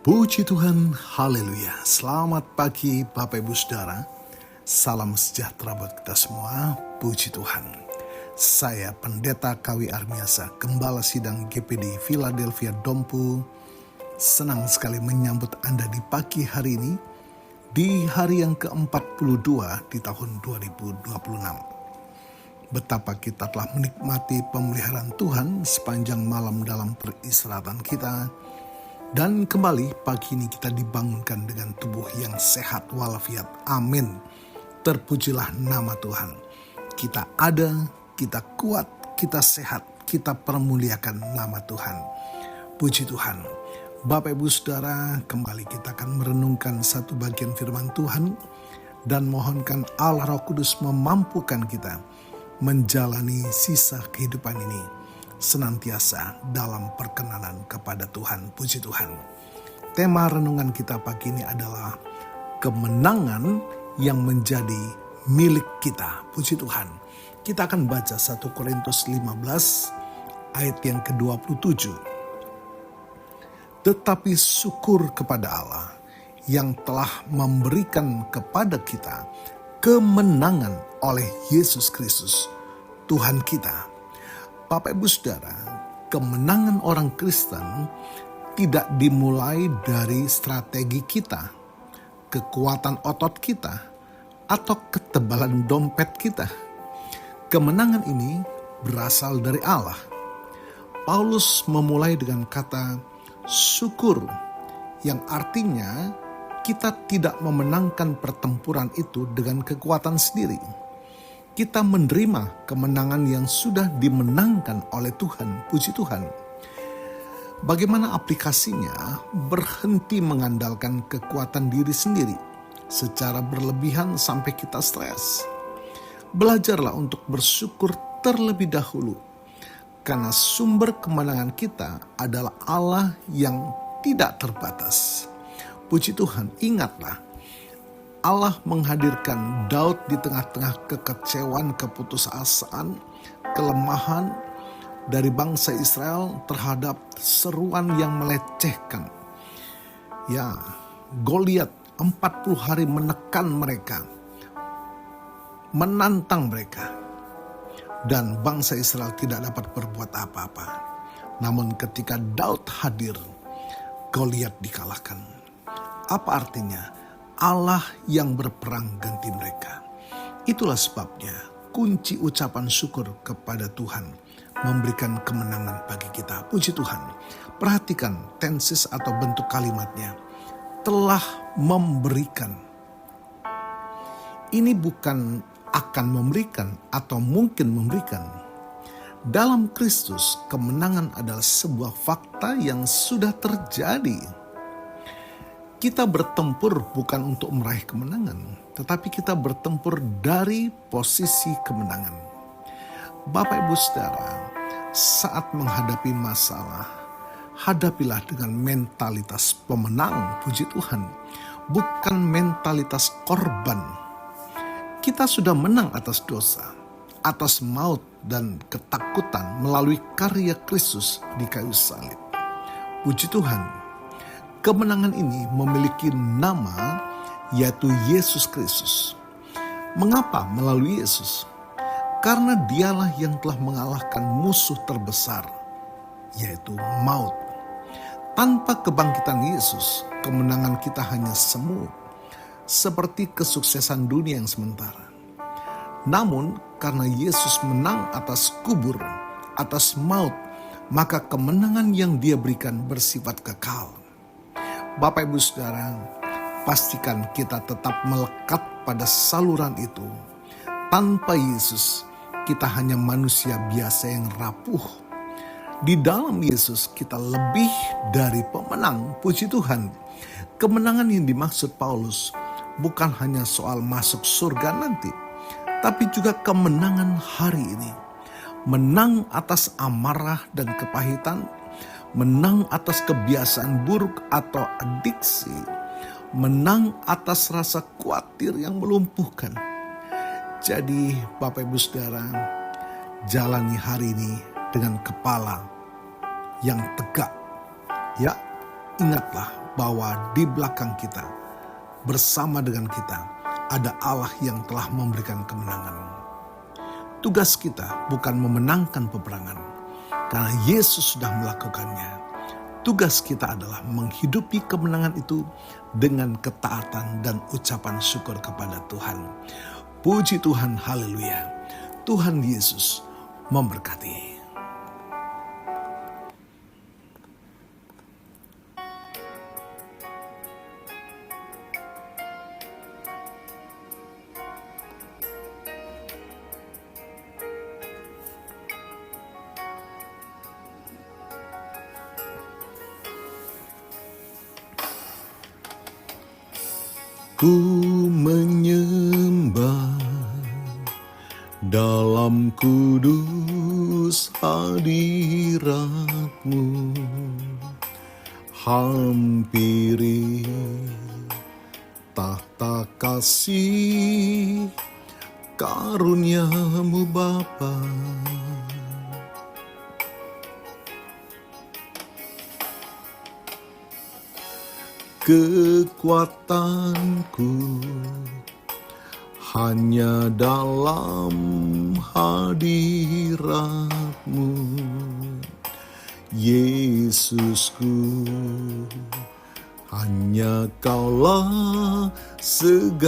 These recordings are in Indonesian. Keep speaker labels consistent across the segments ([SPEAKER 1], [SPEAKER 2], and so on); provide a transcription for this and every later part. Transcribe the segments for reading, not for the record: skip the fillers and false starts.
[SPEAKER 1] Puji Tuhan, haleluya. Selamat pagi Bapak Ibu Saudara. Salam sejahtera buat kita semua. Puji Tuhan. Saya Pendeta Kawi Armiasa, Gembala Sidang GPD Philadelphia Dompu. Senang sekali menyambut Anda di pagi hari ini, di hari yang ke-42 di tahun 2026. Betapa kita telah menikmati pemeliharaan Tuhan sepanjang malam dalam peristirahatan kita. Dan kembali pagi ini kita dibangunkan dengan tubuh yang sehat walafiat. Amin. Terpujilah nama Tuhan. Kita ada, kita kuat, kita sehat, kita permuliakan nama Tuhan. Puji Tuhan. Bapak Ibu Saudara, kembali kita akan merenungkan satu bagian firman Tuhan dan mohonkan Allah Roh Kudus memampukan kita menjalani sisa kehidupan ini senantiasa dalam perkenanan kepada Tuhan. Puji Tuhan. Tema renungan kita pagi ini adalah kemenangan yang menjadi milik kita. Puji Tuhan. Kita akan baca 1 Korintus 15 ayat yang ke-27. Tetapi syukur kepada Allah yang telah memberikan kepada kita kemenangan oleh Yesus Kristus, Tuhan kita. Bapak Ibu Saudara, kemenangan orang Kristen tidak dimulai dari strategi kita, kekuatan otot kita, atau ketebalan dompet kita. Kemenangan ini berasal dari Allah. Paulus memulai dengan kata syukur, yang artinya kita tidak memenangkan pertempuran itu dengan kekuatan sendiri. Kita menerima kemenangan yang sudah dimenangkan oleh Tuhan. Puji Tuhan. Bagaimana aplikasinya? Berhenti mengandalkan kekuatan diri sendiri secara berlebihan sampai kita stres. Belajarlah untuk bersyukur terlebih dahulu, karena sumber kemenangan kita adalah Allah yang tidak terbatas. Puji Tuhan, ingatlah, Allah menghadirkan Daud di tengah-tengah kekecewaan, keputusasaan, kelemahan dari bangsa Israel terhadap seruan yang melecehkan. Ya, Goliat 40 hari menekan mereka, menantang mereka. Dan bangsa Israel tidak dapat berbuat apa-apa. Namun ketika Daud hadir, Goliat dikalahkan. Apa artinya? Allah yang berperang ganti mereka. Itulah sebabnya kunci ucapan syukur kepada Tuhan memberikan kemenangan bagi kita. Puji Tuhan. Perhatikan tenses atau bentuk kalimatnya. Telah memberikan. Ini bukan akan memberikan atau mungkin memberikan. Dalam Kristus, kemenangan adalah sebuah fakta yang sudah terjadi. Kita bertempur bukan untuk meraih kemenangan, tetapi kita bertempur dari posisi kemenangan. Bapak Ibu Saudara, saat menghadapi masalah, hadapilah dengan mentalitas pemenang, puji Tuhan, bukan mentalitas korban. Kita sudah menang atas dosa, atas maut dan ketakutan melalui karya Kristus di kayu salib. Puji Tuhan. Kemenangan ini memiliki nama, yaitu Yesus Kristus. Mengapa melalui Yesus? Karena dialah yang telah mengalahkan musuh terbesar, yaitu maut. Tanpa kebangkitan Yesus, kemenangan kita hanya semu, seperti kesuksesan dunia yang sementara. Namun, karena Yesus menang atas kubur, atas maut, maka kemenangan yang Dia berikan bersifat kekal. Bapak Ibu Saudara, pastikan kita tetap melekat pada saluran itu. Tanpa Yesus, kita hanya manusia biasa yang rapuh. Di dalam Yesus, kita lebih dari pemenang. Puji Tuhan. Kemenangan yang dimaksud Paulus bukan hanya soal masuk surga nanti, tapi juga kemenangan hari ini. Menang atas amarah dan kepahitan, menang atas kebiasaan buruk atau adiksi, menang atas rasa khawatir yang melumpuhkan. Jadi Bapak Ibu Saudara, jalani hari ini dengan kepala yang tegak. Ya, ingatlah bahwa di belakang kita, bersama dengan kita, ada Allah yang telah memberikan kemenangan. Tugas kita bukan memenangkan peperangan, karena Yesus sudah melakukannya. Tugas kita adalah menghidupi kemenangan itu dengan ketaatan dan ucapan syukur kepada Tuhan. Puji Tuhan, haleluya. Tuhan Yesus memberkati. Ku menyembah dalam kudus hadirat-Mu, hampiri tahta kasih karunia-Mu Bapa. Kekuatanku hanya dalam hadirat-Mu, Yesusku, hanya Kaulah segalanya.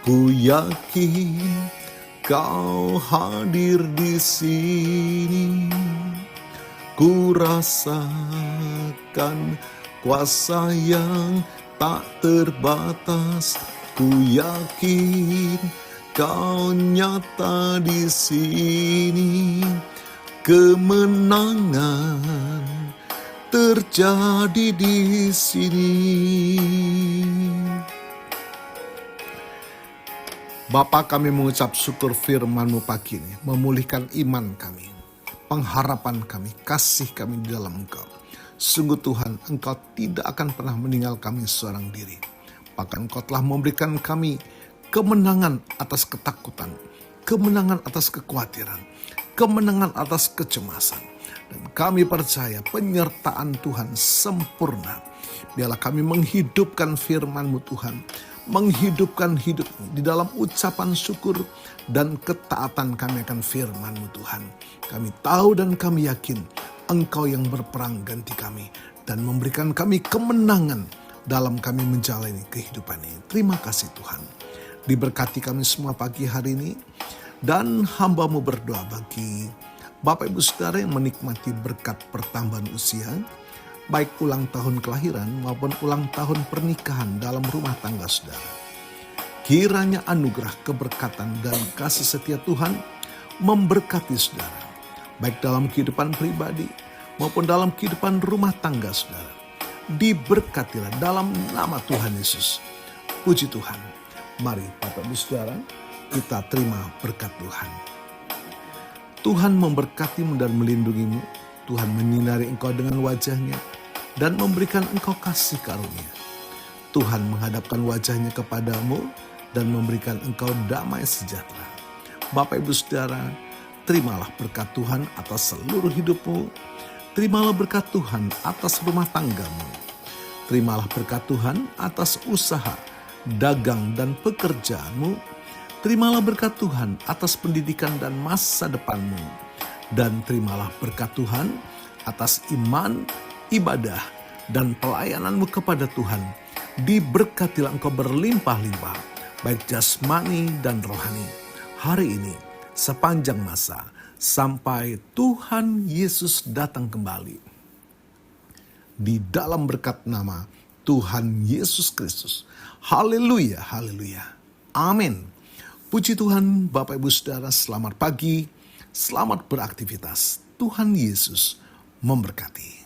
[SPEAKER 1] Ku yakin Kau hadir di sini, ku rasakan kuasa yang tak terbatas. Ku yakin Kau nyata di sini, kemenangan terjadi di sini. Bapa, kami mengucap syukur firman-Mu pagi ini, memulihkan iman kami, pengharapan kami, kasih kami di dalam Engkau. Sungguh Tuhan, Engkau tidak akan pernah meninggal kami seorang diri. Bahkan Engkau telah memberikan kami kemenangan atas ketakutan, kemenangan atas kekhawatiran, kemenangan atas kecemasan. Dan kami percaya penyertaan Tuhan sempurna. Biarlah kami menghidupkan firman-Mu Tuhan, menghidupkan hidup di dalam ucapan syukur dan ketaatan kami akan firman-Mu Tuhan. Kami tahu dan kami yakin Engkau yang berperang ganti kami dan memberikan kami kemenangan dalam kami menjalani kehidupan ini. Terima kasih Tuhan. Diberkati kami semua pagi hari ini, dan hamba-Mu berdoa bagi Bapak Ibu Saudara yang menikmati berkat pertambahan usia, baik ulang tahun kelahiran maupun ulang tahun pernikahan dalam rumah tangga saudara. Kiranya anugerah, keberkatan, dan kasih setia Tuhan memberkati saudara, baik dalam kehidupan pribadi maupun dalam kehidupan rumah tangga saudara. Diberkatilah dalam nama Tuhan Yesus. Puji Tuhan. Mari Bapak Ibu Saudara, kita terima berkat Tuhan. Tuhan memberkatimu dan melindungimu. Tuhan menyinari engkau dengan wajah-Nya dan memberikan engkau kasih karunia. Tuhan menghadapkan wajah-Nya kepadamu dan memberikan engkau damai sejahtera. Bapak Ibu Saudara, terimalah berkat Tuhan atas seluruh hidupmu. Terimalah berkat Tuhan atas rumah tanggamu. Terimalah berkat Tuhan atas usaha, dagang, dan pekerjaanmu. Terimalah berkat Tuhan atas pendidikan dan masa depanmu. Dan terimalah berkat Tuhan atas iman, ibadah, dan pelayananmu kepada Tuhan. Diberkatilah engkau berlimpah-limpah, baik jasmani dan rohani, hari ini, sepanjang masa, sampai Tuhan Yesus datang kembali. Di dalam berkat nama Tuhan Yesus Kristus. Haleluya, haleluya. Amin. Puji Tuhan, Bapak Ibu Saudara, selamat pagi. Selamat beraktivitas. Tuhan Yesus memberkati.